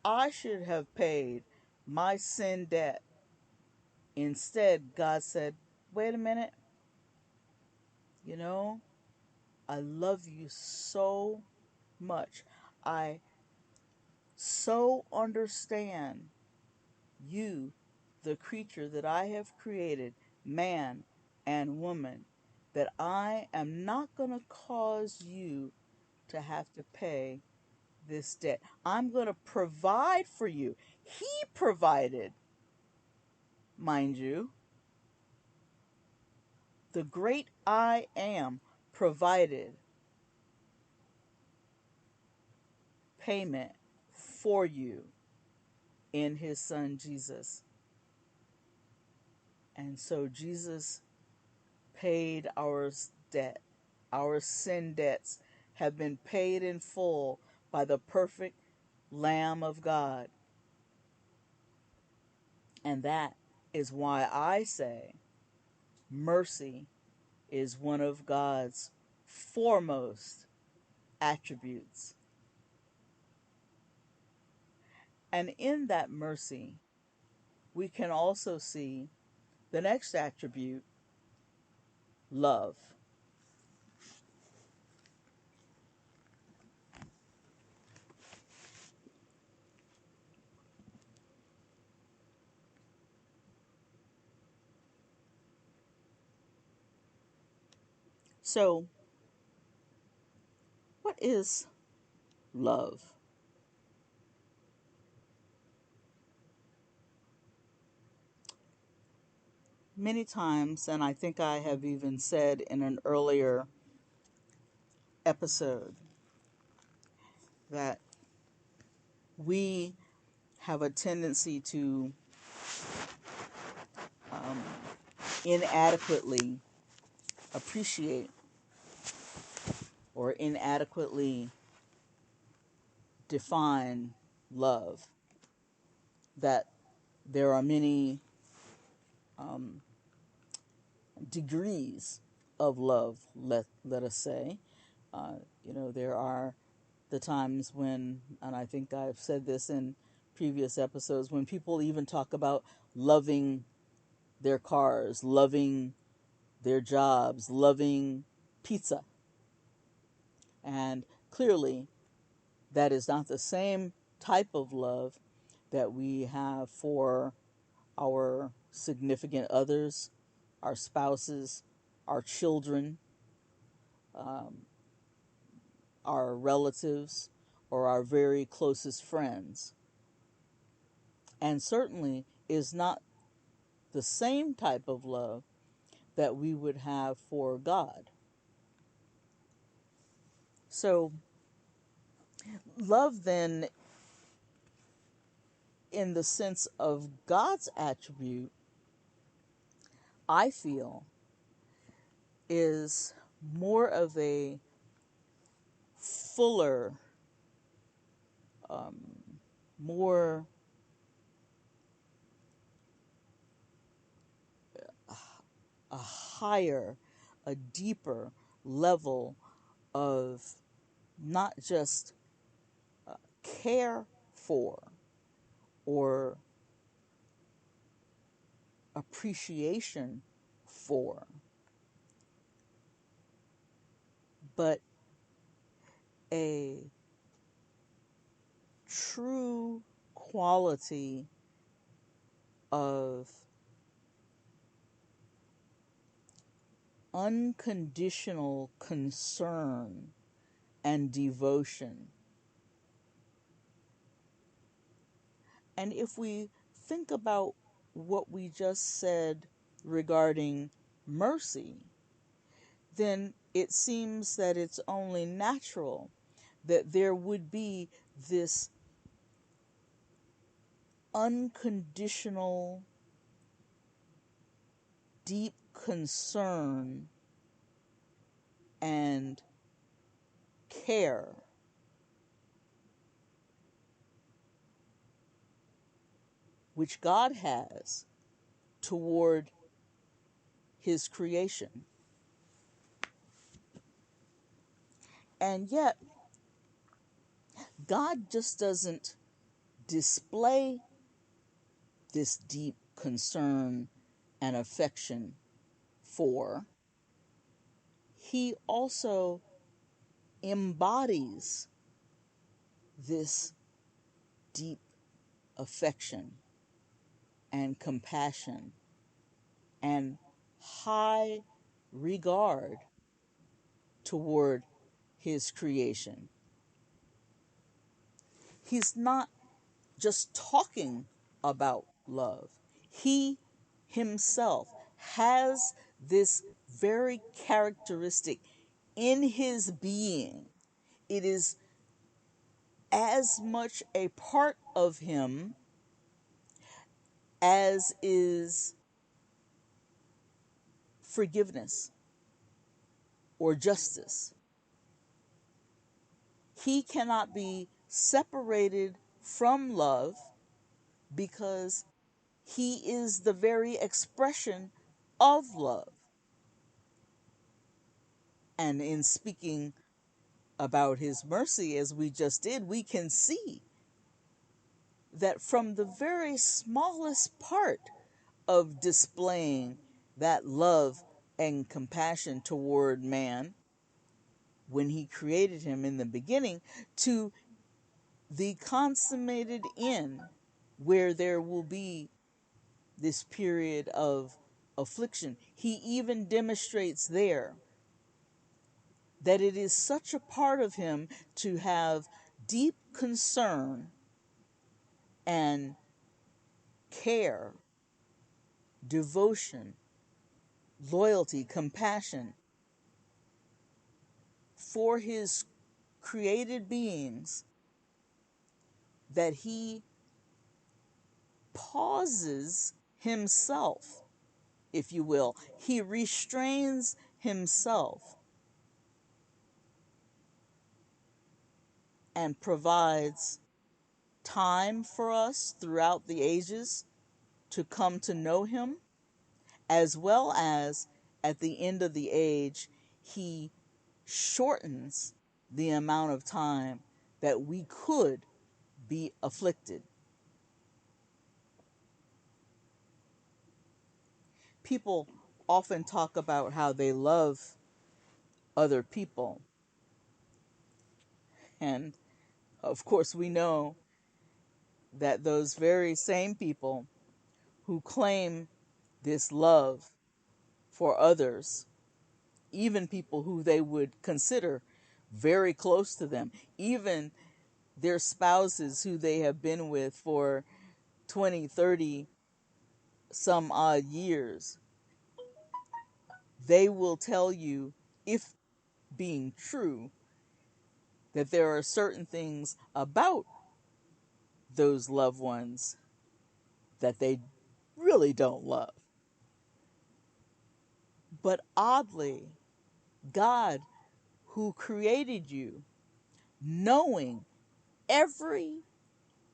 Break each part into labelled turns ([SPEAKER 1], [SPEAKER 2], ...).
[SPEAKER 1] I should have paid my sin debt. Instead, God said, wait a minute, you know, I love you so much. I so understand you, the creature that I have created, man and woman, that I am not going to cause you to have to pay this debt. I'm going to provide for you. He provided, mind you. The great I am provided payment for you in his son Jesus. And so Jesus paid our debt. Our sin debts have been paid in full by the perfect Lamb of God. And that is why I say mercy is one of God's foremost attributes. And in that mercy, we can also see the next attribute, love. So, what is love? Many times, and I think I have even said in an earlier episode, that we have a tendency to um, inadequately appreciate or inadequately define love. That there are many um, degrees of love, let us say. There are the times when, and I think I've said this in previous episodes, when people even talk about loving their cars, loving their jobs, loving pizza. And clearly, that is not the same type of love that we have for our significant others, our spouses, our children, um, our relatives, or our very closest friends. And certainly is not the same type of love that we would have for God. So, love then, in the sense of God's attribute, I feel, is more of a fuller, um, more a higher, a deeper level of not just care for or appreciation for, but a true quality of unconditional concern and devotion. And if we think about what we just said regarding mercy, then it seems that it's only natural that there would be this unconditional, deep concern and care which God has toward his creation. And yet, God just doesn't display this deep concern and affection for, he also embodies this deep affection and compassion and high regard toward his creation. He's not just talking about love. He himself has this very characteristic in his being. It is as much a part of him as is forgiveness or justice. He cannot be separated from love because he is the very expression of love. And in speaking about his mercy, as we just did, we can see that from the very smallest part of displaying that love and compassion toward man when he created him in the beginning, to the consummated end, where there will be this period of affliction. He even demonstrates there that it is such a part of him to have deep concern and care, devotion, loyalty, compassion for his created beings, that he pauses himself, if you will. He restrains himself and provides time for us throughout the ages to come to know him, as well as at the end of the age, he shortens the amount of time that we could be afflicted. People often talk about how they love other people. And of course, we know that those very same people who claim this love for others, even people who they would consider very close to them, even their spouses who they have been with for 20, 30, some odd years, they will tell you, if being true, that there are certain things about those loved ones that they really don't love. But oddly, God, who created you, knowing every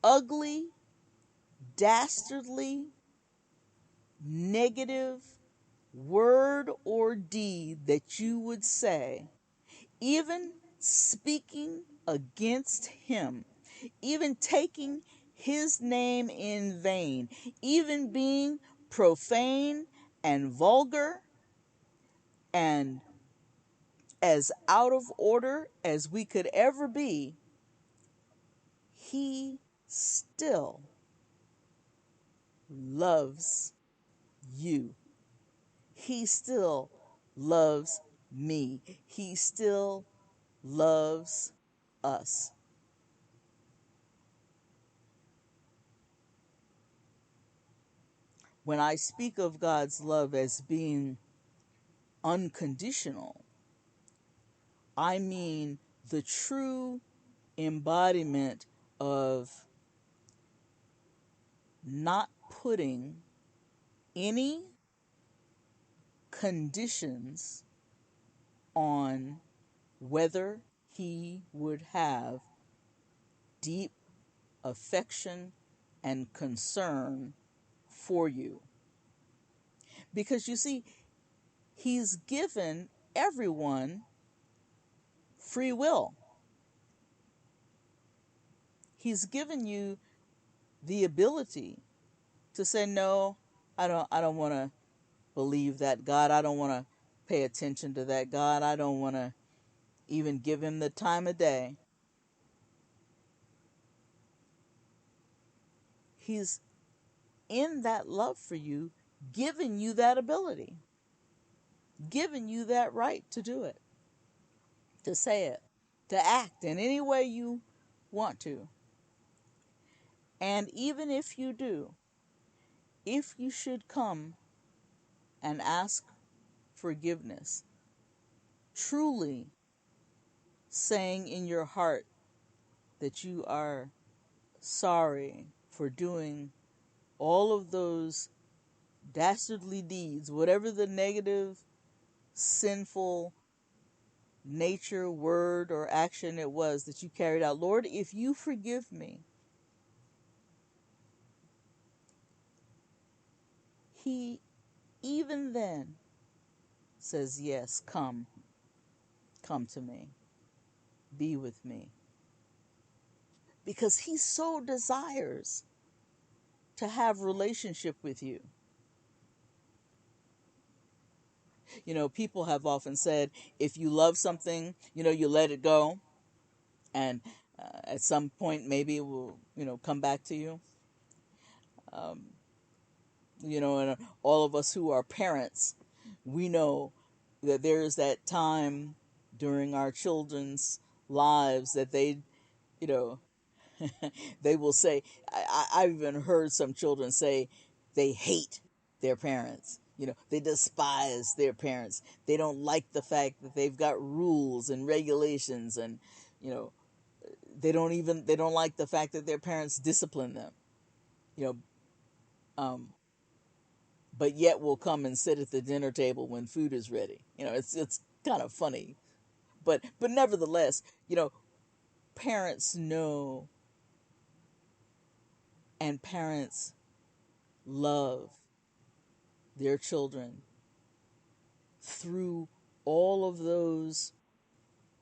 [SPEAKER 1] ugly, dastardly, negative word or deed that you would say, even speaking against him, even taking his name in vain, even being profane and vulgar and as out of order as we could ever be, he still loves you. He still loves me. He still loves us. When I speak of God's love as being unconditional, I mean the true embodiment of not putting any conditions on whether he would have deep affection and concern for you. Because you see, he's given everyone free will. He's given you the ability to say no. I don't want to believe that God. I don't want to pay attention to that God. I don't want to even give him the time of day. He's in that love for you, giving you that ability, giving you that right to do it, to say it, to act in any way you want to. And even if you do, if you should come and ask forgiveness, truly saying in your heart that you are sorry for doing all of those dastardly deeds, whatever the negative, sinful nature, word, or action it was that you carried out. Lord, if you forgive me, he even then says, yes, come to me, be with me. Because he so desires to have relationship with you. You know, people have often said, if you love something, you let it go, and at some point maybe it will, come back to you. And all of us who are parents, we know that there is that time during our children's lives that you know, they will say, I've even heard some children say they hate their parents. They despise their parents. They don't like the fact that they've got rules and regulations, and you know they don't like the fact that their parents discipline them. You know, but yet will come and sit at the dinner table when food is ready. It's kind of funny, but nevertheless, parents know, and parents love their children through all of those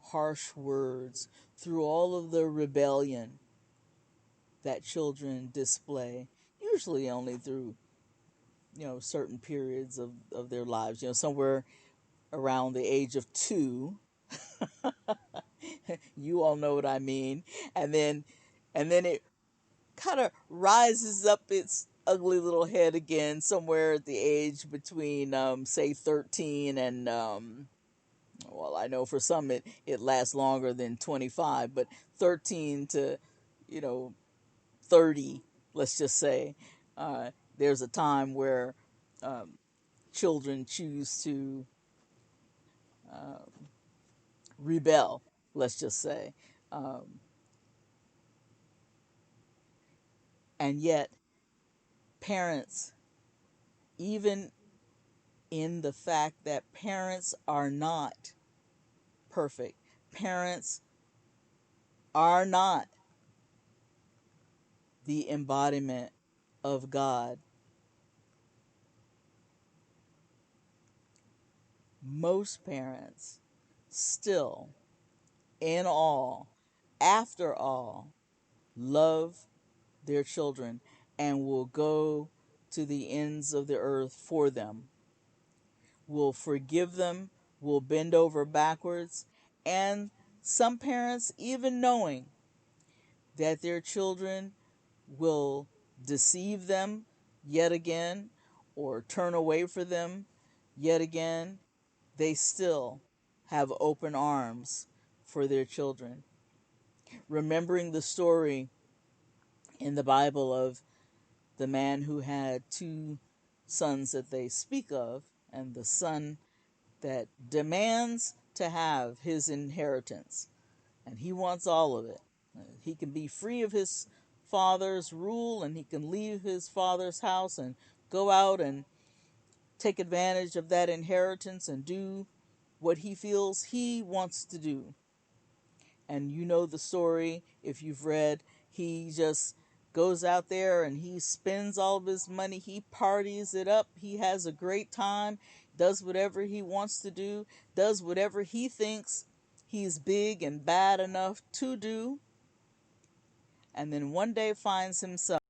[SPEAKER 1] harsh words, through all of the rebellion that children display, usually only through, certain periods of their lives, somewhere around the age of 2. You all know what I mean. And then it kind of rises up its ugly little head again somewhere at the age between say 13 and well, I know for some it lasts longer than 25, but 13 to, you know 30, let's just say. There's a time where children choose to rebel, let's just say. And yet parents, even in the fact that parents are not perfect, parents are not the embodiment of God. Most parents still, in all, after all, love their children and will go to the ends of the earth for them, will forgive them, will bend over backwards, and some parents, even knowing that their children will deceive them yet again or turn away from them yet again, they still have open arms for their children. Remembering the story in the Bible of the man who had two sons that they speak of, and the son that demands to have his inheritance, and he wants all of it. He can be free of his father's rule, and he can leave his father's house and go out and take advantage of that inheritance and do what he feels he wants to do. And you know the story if you've read. He just goes out there and he spends all of his money. He parties it up. He has a great time, does whatever he wants to do, does whatever he thinks he's big and bad enough to do, and then one day finds himself